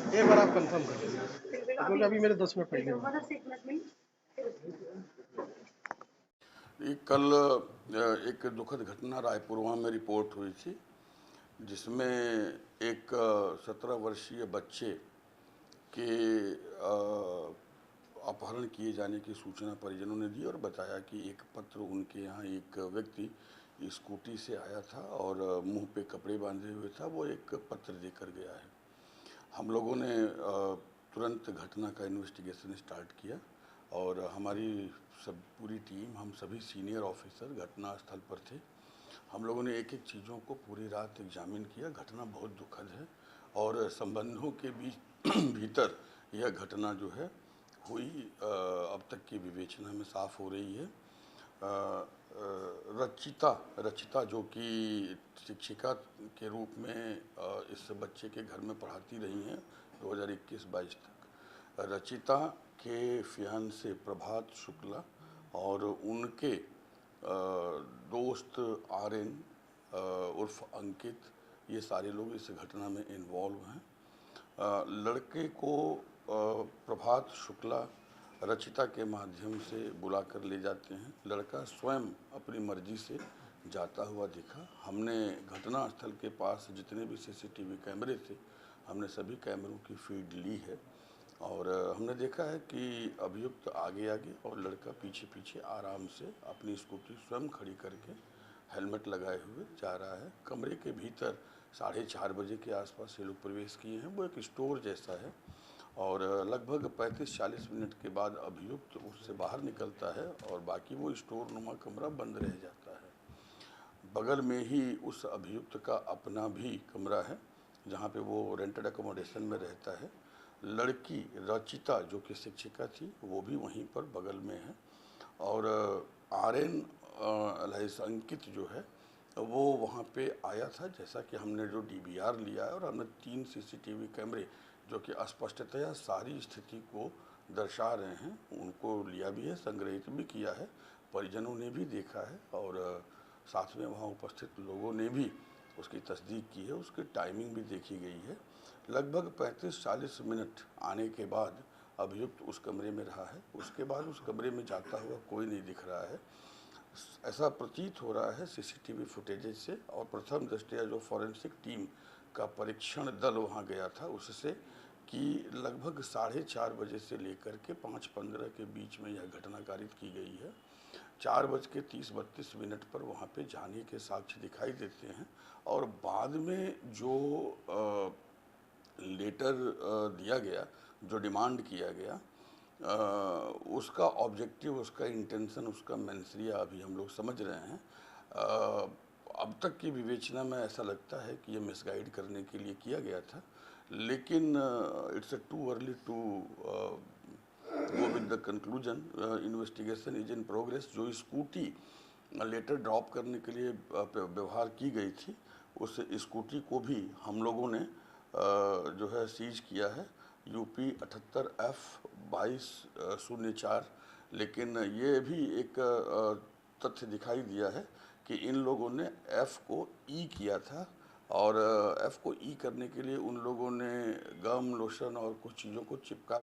एक बार आप कंफर्म कर लीजिए क्योंकि अभी मेरे 10 मिनट पहले कल एक दुखद घटना रायपुरवा में रिपोर्ट हुई थी, जिसमें एक 17 वर्षीय बच्चे के अपहरण किए जाने की सूचना परिजनों ने दी और बताया कि एक पत्र उनके यहाँ एक व्यक्ति स्कूटी से आया था और मुंह पे कपड़े बांधे हुए था, वो एक पत्र देकर गया है। हम लोगों ने तुरंत घटना का इन्वेस्टिगेशन स्टार्ट किया और हमारी पूरी टीम, हम सभी सीनियर ऑफिसर घटनास्थल पर थे। हम लोगों ने एक एक चीज़ों को पूरी रात एग्जामिन किया। घटना बहुत दुखद है और संबंधों के बीच भीतर यह घटना जो है हुई अब तक की विवेचना में साफ हो रही है। रचिता जो कि शिक्षिका के रूप में इस बच्चे के घर में पढ़ाती रही हैं 2021-22 तक। रचिता के फियांसे प्रभात शुक्ला और उनके दोस्त आर्यन उर्फ अंकित, ये सारे लोग इस घटना में इन्वॉल्व हैं। लड़के को प्रभात शुक्ला रचिता के माध्यम से बुला कर ले जाते हैं। लड़का स्वयं अपनी मर्जी से जाता हुआ दिखा। हमने घटनास्थल के पास जितने भी सीसीटीवी कैमरे थे, हमने सभी कैमरों की फीड ली है और हमने देखा है कि अभियुक्त आगे आगे और लड़का पीछे पीछे आराम से अपनी स्कूटी स्वयं खड़ी करके हेलमेट लगाए हुए जा रहा है। कमरे के भीतर 4:30 बजे के आसपास ये लोग प्रवेश किए हैं। वो एक स्टोर जैसा है और लगभग 35-40 मिनट के बाद अभियुक्त उससे बाहर निकलता है और बाकी वो स्टोर नुमा कमरा बंद रह जाता है। बगल में ही उस अभियुक्त का अपना भी कमरा है जहाँ पे वो रेंटेड अकोमोडेशन में रहता है। लड़की रचिता जो कि शिक्षिका थी वो भी वहीं पर बगल में है और आर्यन अंकित जो है वो वहाँ पे आया था। जैसा कि हमने जो DVR लिया है और हमने 3 सीसीटीवी कैमरे जो कि स्पष्टतया सारी स्थिति को दर्शा रहे हैं, उनको लिया भी है, संग्रहित भी किया है, परिजनों ने भी देखा है और साथ में वहाँ उपस्थित लोगों ने भी उसकी तस्दीक की है। उसकी टाइमिंग भी देखी गई है। लगभग 35-40 मिनट आने के बाद अभियुक्त उस कमरे में रहा है। उसके बाद उस कमरे में जाता हुआ कोई नहीं दिख रहा है, ऐसा प्रतीत हो रहा है सीसीटीवी फुटेजेज से। और प्रथम दृष्टया जो फॉरेंसिक टीम का परीक्षण दल वहां गया था उससे कि लगभग 4:30 बजे से लेकर के 5:15 के बीच में यह घटना कारित की गई है। 4:30-32 पर वहाँ पे जाने के साक्ष्य दिखाई देते हैं और बाद में जो लेटर दिया गया, जो डिमांड किया गया, उसका ऑब्जेक्टिव, उसका इंटेंशन, उसका मेंसरिया अभी हम लोग समझ रहे हैं। अब तक की विवेचना में ऐसा लगता है कि ये मिसगाइड करने के लिए किया गया था, लेकिन it's too early to go with the conclusion. Investigation is in progress. जो स्कूटी लेटर ड्रॉप करने के लिए व्यवहार की गई थी, उस स्कूटी को भी हम लोगों ने जो है सीज किया है, UP 78F2204। लेकिन ये भी एक तथ्य दिखाई दिया है कि इन लोगों ने F को E किया था और F को E करने के लिए उन लोगों ने गम, लोशन और कुछ चीज़ों को चिपका